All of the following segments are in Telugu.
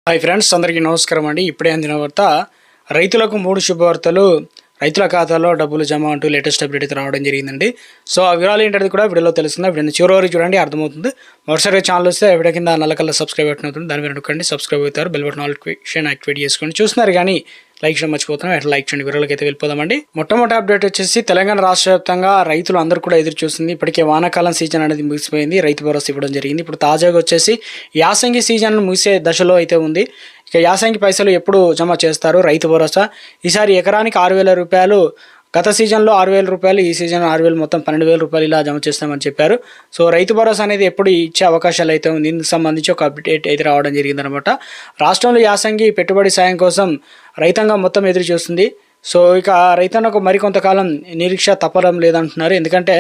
హాయ్ ఫ్రెండ్స్, అందరికీ నమస్కారం అండి. ఇప్పుడే అందిన వార్త, రైతులకు 3 శుభవార్తలు, రైతుల ఖాతాలో డబ్బులు జమ అంటూ లేటెస్ట్ అప్డేట్ అయితే రావడం జరిగింది. సో ఆ వివరాలు ఏంటనేది కూడా వీడియోలో తెలుస్తుంది. వీడియో చివరి వరకు చూడండి, అర్థమవుతుంది. మరోసారి ఛానల్ వస్తే వీడియో కింద నల్లకల్లా సబ్స్క్రైబ్ బటన్ అవుతుంది, దాని మీద నొక్కండి. సబ్స్క్రైబ్ అవుతారు, బెల్ బటన్ నోటిఫికేషన్ యాక్టివేట్ చేసుకోండి. చూస్తున్నారు కానీ లైక్ చేయడం మర్చిపోతున్నాం. ఎట్లా లైక్ చేయండి. వివరాలకి అయితే వెళ్ళిపోదామండి. మొట్టమొదటి అప్డేట్ వచ్చేసి, తెలంగాణ రాష్ట్ర వ్యాప్తంగా రైతులు అందరూ కూడా ఎదురు చూస్తుంది. ఇప్పటికే వానాకాలం సీజన్ అనేది ముగిసిపోయింది, రైతు భరోసా ఇవ్వడం జరిగింది. ఇప్పుడు తాజాగా వచ్చేసి యాసంగి సీజన్ ముగిసే దశలో అయితే ఉంది. ఇక యాసంగి పైసలు ఎప్పుడు జమ చేస్తారు? రైతు భరోసా ఈసారి ఎకరానికి 6,000 రూపాయలు, గత సీజన్లో 6,000 రూపాయలు, ఈ సీజన్ 6,000, మొత్తం 12,000 రూపాయలు ఇలా జమ చేస్తామని చెప్పారు. సో రైతు భరోసా అనేది ఎప్పుడు ఇచ్చే అవకాశాలు అయితే ఉంది. ఇందుకు సంబంధించి ఒక అప్డేట్ అయితే రావడం జరిగిందనమాట. రాష్ట్రంలో యాసంగి పెట్టుబడి సాయం కోసం రైతాంగం మొత్తం ఎదురు చూస్తుంది. సో ఇక రైతన్నకు మరికొంతకాలం నిరీక్ష తప్పడం లేదంటున్నారు. ఎందుకంటే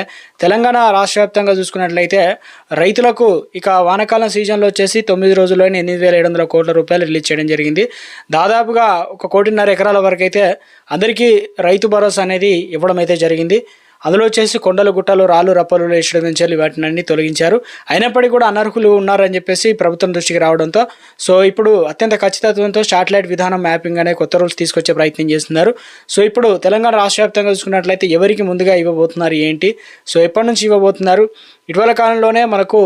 తెలంగాణ రాష్ట్ర వ్యాప్తంగా చూసుకున్నట్లయితే రైతులకు ఇక వానాకాలం సీజన్లో వచ్చేసి 9 రోజుల్లోనే 8,700 కోట్ల రూపాయలు రిలీజ్ చేయడం జరిగింది. దాదాపుగా 1.5 ఎకరాల వరకు అయితే అందరికీ రైతు భరోసా అనేది ఇవ్వడం అయితే జరిగింది. అందులో వచ్చేసి కొండలు, గుట్టలు, రాళ్ళు, రప్పలు వేసడం నుంచి వాటిని అన్ని తొలగించారు. అయినప్పటికీ కూడా అనర్హులు ఉన్నారని చెప్పేసి ప్రభుత్వం దృష్టికి రావడంతో సో ఇప్పుడు అత్యంత ఖచ్చితత్వంతో శాటిలైట్ విధానం మ్యాపింగ్ అనే కొత్త రూల్స్ తీసుకొచ్చే ప్రయత్నం చేస్తున్నారు. సో ఇప్పుడు తెలంగాణ రాష్ట్ర వ్యాప్తంగా చూసుకున్నట్లయితే ఎవరికి ముందుగా ఇవ్వబోతున్నారు ఏంటి, సో ఎప్పటి నుంచి ఇవ్వబోతున్నారు? ఇటీవల కాలంలోనే మనకు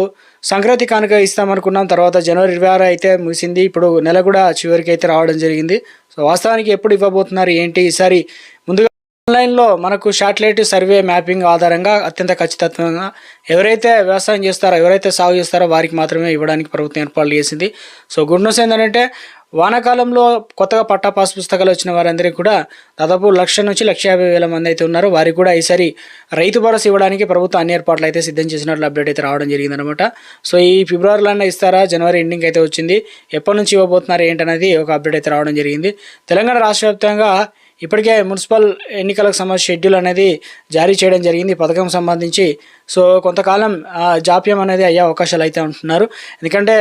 సంక్రాంతి కానుక ఇస్తామనుకున్నాం, తర్వాత జనవరి 26 అయితే ముగిసింది. ఇప్పుడు నెల కూడా చివరికి అయితే రావడం జరిగింది. సో వాస్తవానికి ఎప్పుడు ఇవ్వబోతున్నారు ఏంటి? ఈసారి ముందుగా ఆన్లైన్లో మనకు శాటిలైట్ సర్వే మ్యాపింగ్ ఆధారంగా అత్యంత ఖచ్చితత్వంగా ఎవరైతే వ్యవసాయం చేస్తారో, ఎవరైతే సాగు చేస్తారో వారికి మాత్రమే ఇవ్వడానికి ప్రభుత్వం ఏర్పాట్లు చేసింది. సో గుడ్ న్యూస్ ఏంటంటే వానాకాలంలో కొత్తగా పట్టా పాస్ పుస్తకాలు వచ్చిన వారందరికీ కూడా దాదాపు 1,00,000 నుంచి 1,50,000 మంది అయితే ఉన్నారు. వారికి కూడా ఈసారి రైతు భరోసా ఇవ్వడానికి ప్రభుత్వం అన్ని ఏర్పాట్లు అయితే సిద్ధం చేసినట్లు అప్డేట్ అయితే రావడం జరిగిందనమాట. సో ఈ ఫిబ్రవరిలోనే ఇస్తారా, జనవరి ఎండింగ్ అయితే వచ్చింది, ఎప్పటి నుంచి ఇవ్వబోతున్నారు ఏంటనేది ఒక అప్డేట్ అయితే రావడం జరిగింది. తెలంగాణ రాష్ట్ర వ్యాప్తంగా ఇప్పటికే మున్సిపల్ ఎన్నికలకు సంబంధించి షెడ్యూల్ అనేది జారీ చేయడం జరిగింది. ఈ పథకం సంబంధించి సో కొంతకాలం జాప్యం అనేది అయ్యే అవకాశాలు అయితే ఉంటున్నారు. ఎందుకంటే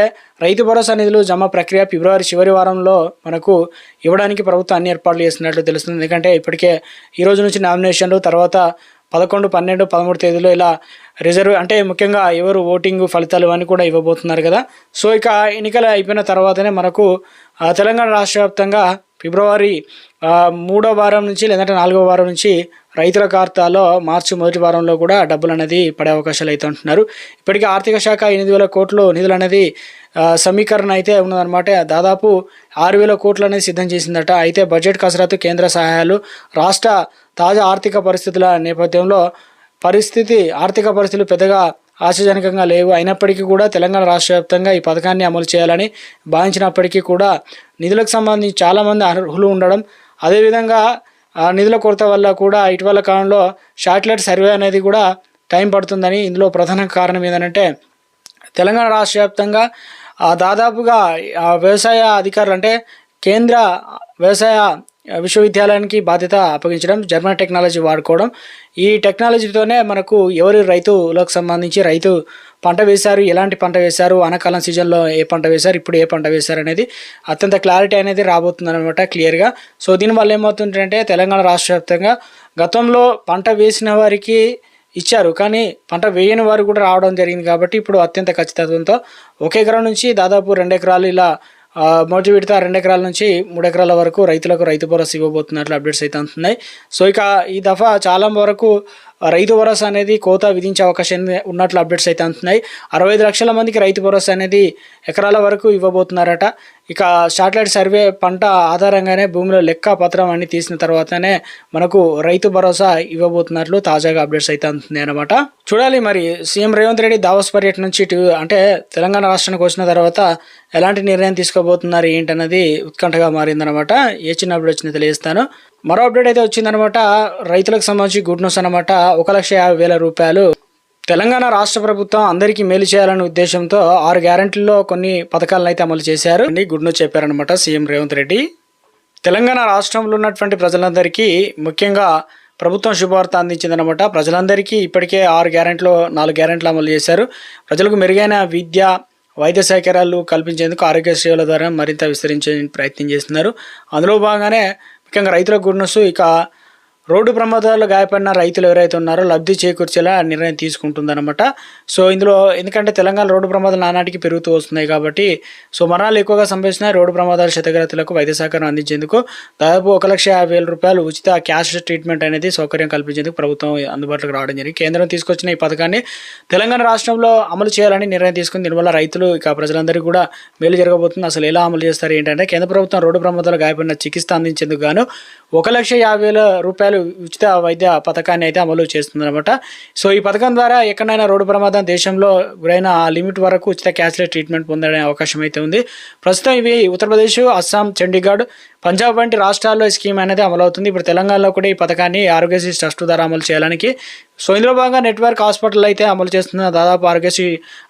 రైతు భరోసా నిధులు జమ ప్రక్రియ ఫిబ్రవరి చివరి వారంలో మనకు ఇవ్వడానికి ప్రభుత్వం అన్ని ఏర్పాట్లు చేస్తున్నట్లు తెలుస్తుంది. ఎందుకంటే ఇప్పటికే ఈ రోజు నుంచి నామినేషన్లు, తర్వాత 11, 12, 13 తేదీలో ఇలా రిజర్వ్ అంటే ముఖ్యంగా ఎవరు ఓటింగ్ ఫలితాలు అని కూడా ఇవ్వబోతున్నారు కదా. సో ఇక ఎన్నికలు అయిపోయిన తర్వాతనే మనకు తెలంగాణ రాష్ట్ర వ్యాప్తంగా ఫిబ్రవరి 3వ వారం నుంచి లేదంటే 4వ వారం నుంచి రైతుల ఖాతాలో మార్చి మొదటి వారంలో కూడా డబ్బులు అనేది పడే అవకాశాలు అయితే ఉంటున్నారు. ఇప్పటికీ ఆర్థిక శాఖ 8,000 కోట్లు నిధులు అనేది సమీకరణ అయితే ఉన్నదన్నమాట. దాదాపు 6,000 కోట్లు అనేది సిద్ధం చేసిందట. అయితే బడ్జెట్ కసరత్తు, కేంద్ర సహాయాలు, రాష్ట్ర తాజా ఆర్థిక పరిస్థితుల నేపథ్యంలో ఆర్థిక పరిస్థితులు పెద్దగా ఆశాజనకంగా లేవు. అయినప్పటికీ కూడా తెలంగాణ రాష్ట్ర వ్యాప్తంగా ఈ పథకాన్ని అమలు చేయాలని భావించినప్పటికీ కూడా నిధులకు సంబంధించి చాలామంది అర్హులు ఉండడం, అదేవిధంగా నిధుల కొరత వల్ల కూడా ఇటీవల కాలంలో శాటిలైట్ సర్వే అనేది కూడా టైం పడుతుందని, ఇందులో ప్రధాన కారణం ఏంటంటే తెలంగాణ రాష్ట్ర వ్యాప్తంగా దాదాపుగా వ్యవసాయ అధికారులు అంటే కేంద్ర వ్యవసాయ విశ్వవిద్యాలయానికి బాధ్యత అప్పగించడం, జర్మన్ టెక్నాలజీ వాడుకోవడం. ఈ టెక్నాలజీతోనే మనకు ఎవరి రైతులకు సంబంధించి రైతు పంట వేశారు, ఎలాంటి పంట వేశారు, వానాకాలం సీజన్లో ఏ పంట వేశారు, ఇప్పుడు ఏ పంట వేశారు అనేది అత్యంత క్లారిటీ అనేది రాబోతుందన్నమాట క్లియర్గా. సో దీనివల్ల ఏమవుతుందంటే తెలంగాణ రాష్ట్ర వ్యాప్తంగా గతంలో పంట వేసిన వారికి ఇచ్చారు, కానీ పంట వేయని వారు కూడా రావడం జరిగింది. కాబట్టి ఇప్పుడు అత్యంత ఖచ్చితత్వంతో 1 ఎకరం నుంచి దాదాపు 2 ఎకరాలు ఇలా మొదటి విడత 2 ఎకరాల నుంచి 3 ఎకరాల వరకు రైతులకు రైతు భరోసా ఇవ్వబోతున్నట్లు అప్డేట్స్ అయితే ఉంటున్నాయి. సో ఇక ఈ దఫా చాలా వరకు రైతు భరోసా అనేది కోత విధించే అవకాశం ఉన్నట్లు అప్డేట్స్ అయితే ఉంటున్నాయి. 65 లక్షల మందికి రైతు భరోసా అనేది ఎకరాల వరకు ఇవ్వబోతున్నారట. ఇక శాటిలైట్ సర్వే పంట ఆధారంగానే భూమిలో లెక్క పత్రం అన్ని తీసిన తర్వాతనే మనకు రైతు భరోసా ఇవ్వబోతున్నట్లు తాజాగా అప్డేట్స్ అయితే ఉంటుంది అనమాట. చూడాలి మరి సీఎం రేవంత్ రెడ్డి దావోస్ పర్యటన నుంచి అంటే తెలంగాణ రాష్ట్రానికి వచ్చిన తర్వాత ఎలాంటి నిర్ణయం తీసుకోబోతున్నారు ఏంటన్నది ఉత్కంఠగా మారిందనమాట. ఏ చిన్న అప్డేట్ వచ్చినా తెలియజేస్తాను. మరో అప్డేట్ అయితే వచ్చిందనమాట, రైతులకు సంబంధించి గుడ్ న్యూస్ అనమాట. 1,50,000 రూపాయలు తెలంగాణ రాష్ట్ర ప్రభుత్వం అందరికీ మేలు చేయాలనే ఉద్దేశంతో 6 గ్యారెంటీల్లో కొన్ని పథకాలను అయితే అమలు చేశారు. గుడ్ న్యూస్ చెప్పారనమాట సీఎం రేవంత్ రెడ్డి. తెలంగాణ రాష్ట్రంలో ఉన్నటువంటి ప్రజలందరికీ ముఖ్యంగా ప్రభుత్వం శుభవార్త అందించిందనమాట. ప్రజలందరికీ ఇప్పటికే 6 గ్యారెంటీలో 4 గ్యారెంటీలు అమలు చేశారు. ప్రజలకు మెరుగైన విద్య, వైద్య సౌకర్యాలు కల్పించేందుకు ఆరోగ్య సేవల ద్వారా మరింత విస్తరించే ప్రయత్నం చేస్తున్నారు. అందులో భాగంగానే ముఖ్యంగా రైతులకు గుడ్ న్యూస్. ఇక రోడ్డు ప్రమాదాల్లో గాయపడిన రైతులు ఎవరైతే ఉన్నారో లబ్ధి చేకూర్చేలా నిర్ణయం తీసుకుంటుందన్నమాట. సో ఇందులో ఎందుకంటే తెలంగాణ రోడ్డు ప్రమాదాలు నానాటికి పెరుగుతూ వస్తున్నాయి కాబట్టి సో మరణాలు ఎక్కువగా సంభవిస్తున్నాయి. రోడ్డు ప్రమాదాల క్షతగ్రస్తులకు వైద్య సహకారం అందించేందుకు దాదాపు 1,50,000 రూపాయలు ఉచిత క్యాష్ ట్రీట్మెంట్ అనేది సౌకర్యం కల్పించేందుకు ప్రభుత్వం అందుబాటులోకి రావడం జరిగింది. కేంద్రం తీసుకొచ్చిన ఈ పథకాన్ని తెలంగాణ రాష్ట్రంలో అమలు చేయాలని నిర్ణయం తీసుకుంది. దీనివల్ల రైతులు ఇక ప్రజలందరికీ కూడా మేలు జరగబోతుంది. అసలు ఎలా అమలు చేస్తారు ఏంటంటే కేంద్ర ప్రభుత్వం రోడ్డు ప్రమాదాలు గాయపడిన చికిత్స అందించేందుకు గాను 1,50,000 రూపాయలు ఉచిత వైద్య పథకాన్ని అయితే అమలు చేస్తుందన్నమాట. సో ఈ పథకం ద్వారా ఎక్కడైనా రోడ్డు ప్రమాదం దేశంలో గురైన ఆ లిమిట్ వరకు ఉచిత క్యాష్లెస్ ట్రీట్మెంట్ పొందనే అవకాశం అయితే ఉంది. ప్రస్తుతం ఇవి ఉత్తరప్రదేశ్, అస్సాం, చండీగఢ్, పంజాబ్ వంటి రాష్ట్రాల్లో ఈ స్కీమ్ అనేది అమలవుతుంది. ఇప్పుడు తెలంగాణలో కూడా ఈ పథకాన్ని ఆరోగ్యశ్రీ ట్రస్ట్ ద్వారా అమలు చేయడానికి సో ఇందులో భాగంగా నెట్వర్క్ హాస్పిటల్ అయితే అమలు చేస్తున్న దాదాపు ఆరోగ్యశ్రీ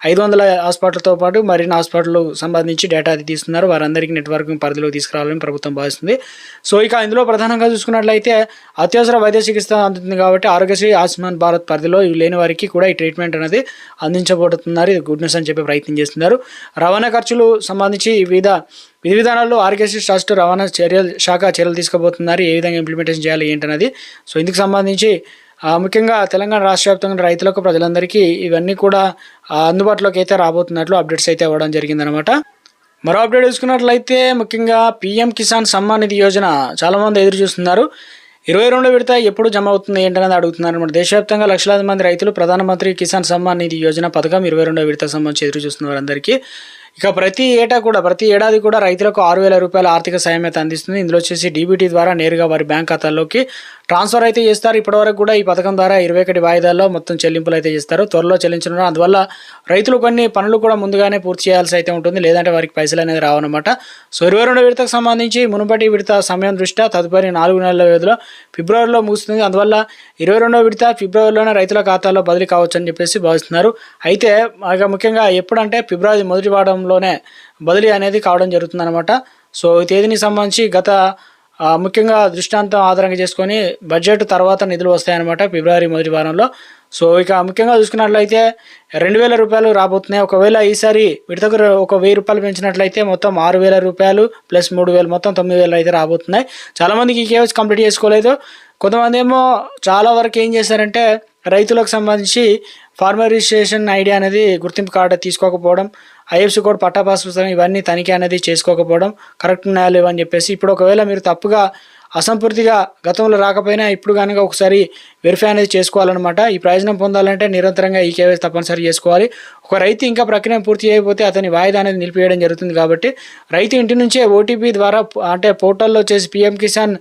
500 హాస్పిటల్తో పాటు మరిన్ని హాస్పిటల్ సంబంధించి డేటా అది తీస్తున్నారు. వారందరికీ నెట్వర్క్ పరిధిలోకి తీసుకురావాలని ప్రభుత్వం భావిస్తుంది. సో ఇక ఇందులో ప్రధానంగా చూసుకున్నట్లయితే అత్యవసర వైద్య చికిత్స అందుతుంది కాబట్టి ఆరోగ్యశ్రీ ఆయుష్మాన్ భారత్ పరిధిలో ఇవి లేని వారికి కూడా ఈ ట్రీట్మెంట్ అనేది అందించబడుతున్నారు. ఇది గుడ్ న్యూస్ అని చెప్పి ప్రయత్నం చేస్తున్నారు. రవాణా ఖర్చులు సంబంధించి వివిధ విధి విధానాల్లో ఆరోగ్యశ్రీ ట్రస్ట్ రవాణా శాఖ చర్యలు తీసుకోబోతున్నారు. ఏ విధంగా ఇంప్లిమెంటేషన్ చేయాలి ఏంటన్నది సో ఇందుకు సంబంధించి ముఖ్యంగా తెలంగాణ రాష్ట్ర వ్యాప్తంగా రైతులకు ప్రజలందరికీ ఇవన్నీ కూడా అందుబాటులోకి అయితే రాబోతున్నట్లు అప్డేట్స్ అయితే ఇవ్వడం జరిగిందనమాట. మరో అప్డేట్ చూసుకున్నట్లయితే ముఖ్యంగా పీఎం కిసాన్ సమ్మాన్ నిధి యోజన చాలామంది ఎదురు చూస్తున్నారు. 22వ విడత ఎప్పుడు జమ అవుతుంది ఏంటనేది అడుగుతున్నారు అనమాట. దేశవ్యాప్తంగా లక్షలాది మంది రైతులు ప్రధానమంత్రి కిసాన్ సమ్మాన్ నిధి యోజన పథకం 22వ విడత సంబంధించి ఎదురు చూస్తున్న వారందరికీ ఇక ప్రతి ఏడాది కూడా రైతులకు 6,000 రూపాయల ఆర్థిక సాయం అయితే అందిస్తుంది. ఇందులో వచ్చేసి డీబీటీ ద్వారా నేరుగా వారి బ్యాంక్ ఖాతాల్లోకి ట్రాన్స్ఫర్ అయితే చేస్తారు. ఇప్పటివరకు కూడా ఈ పథకం ద్వారా 21 వాయిదాల్లో మొత్తం చెల్లింపులు అయితే చేస్తారు. త్వరలో చెల్లించడం అందువల్ల రైతులు కొన్ని పనులు కూడా ముందుగానే పూర్తి చేయాల్సి అయితే ఉంటుంది. లేదంటే వారికి పైసలు అనేది రావన్నమాట. సో 22వ విడతకు సంబంధించి మునుపటి విడత సమయం దృష్ట్యా తదుపరి 4 నెలల వ్యవధిలో ఫిబ్రవరిలో ముగుస్తుంది. అందువల్ల 22వ విడత ఫిబ్రవరిలోనే రైతుల ఖాతాల్లో బదిలీ కావచ్చు అని చెప్పేసి భావిస్తున్నారు. అయితే ముఖ్యంగా ఎప్పుడంటే ఫిబ్రవరి మొదటి వారంలోనే బదిలీ అనేది కావడం జరుగుతుందన్నమాట. సో ఈ తేదీని సంబంధించి గత ముఖ్యంగా దృష్టాంతం ఆధారంగా చేసుకొని బడ్జెట్ తర్వాత నిధులు వస్తాయన్నమాట ఫిబ్రవరి మొదటి వారంలో. సో ఇక ముఖ్యంగా చూసుకున్నట్లయితే 2,000 రూపాయలు రాబోతున్నాయి. ఒకవేళ ఈసారి విడతకు ఒక 1,000 రూపాయలు పెంచినట్లయితే మొత్తం 6,000 రూపాయలు ప్లస్ 3,000 మొత్తం 9,000 అయితే రాబోతున్నాయి. చాలామందికి ఈ కేవైసీ కంప్లీట్ చేసుకోలేదు. కొంతమంది ఏమో చాలా వరకు ఏం చేశారంటే రైతులకు సంబంధించి ఫార్మర్ రిజిస్ట్రేషన్ ఐడి అనేది గుర్తింపు కార్డు తీసుకోకపోవడం, ఐఎఫ్సి కోడ్, పట్టాపాస్ పుస్తకం ఇవన్నీ తనిఖీ అనేది చేసుకోకపోవడం, కరెక్ట్ ఉన్నాయా లేవని చెప్పేసి ఇప్పుడు ఒకవేళ మీరు తప్పుగా అసంపూర్తిగా గతంలో రాకపోయినా ఇప్పుడు కనుక ఒకసారి వెరిఫై అనేది చేసుకోవాలన్నమాట. ఈ ప్రయోజనం పొందాలంటే నిరంతరంగా ఈ కేవైసీ తప్పనిసరి చేసుకోవాలి. ఒక రైతు ఇంకా ప్రక్రియ పూర్తి చేయకపోతే అతని వాయిదా అనేది నిలిపివేయడం జరుగుతుంది. కాబట్టి రైతు ఇంటి నుంచే ఓటీపీ ద్వారా అంటే పోర్టల్లో వచ్చేసి PM Kisan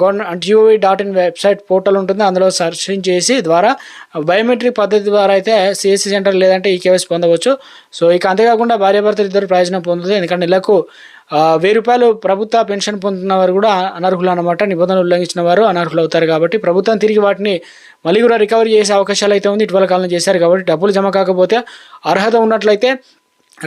gov.in website portal ఉంటుంది. అందులో సర్చింగ్ చేసి ద్వారా బయోమెట్రిక్ పద్ధతి ద్వారా అయితే సిఎస్సి సెంటర్ లేదంటే ఈ కేవైసీ పొందవచ్చు. సో ఇక అంతేకాకుండా భార్యాభర్తలు ఇద్దరు ప్రయోజనం పొందుతుంది. ఎందుకంటే నెలకు 1,000 రూపాయలు ప్రభుత్వ పెన్షన్ పొందుతున్న వారు కూడా అనర్హులు అన్నమాట. నిబంధనలు ఉల్లంఘించిన వారు అనర్హులు అవుతారు. కాబట్టి ప్రభుత్వం తిరిగి వాటిని మళ్ళీ కూడా రికవరీ చేసే అవకాశాలు అయితే ఉంది. ఇటీవల కాలంలో చేశారు కాబట్టి డబ్బులు జమ కాకపోతే అర్హత ఉన్నట్లయితే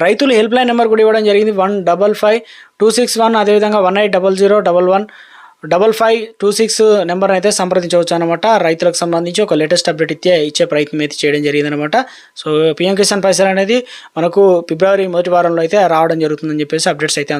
రైతులు హెల్ప్ లైన్ నెంబర్ కూడా ఇవ్వడం జరిగింది 155-261. అదేవిధంగా 1800-11-5526 నెంబర్ అయితే సంప్రదించవచ్చు అనమాట. రైతులకు సంబంధించి ఒక లేటెస్ట్ అప్డేట్ ఇచ్చే ప్రయత్నం అయితే చేయడం జరిగిందనమాట. సో పీఎం కిసాన్ పైసలు అనేది మనకు ఫిబ్రవరి మొదటి వారంలో అయితే రావడం జరుగుతుందని చెప్పేసి అప్డేట్స్ అయితే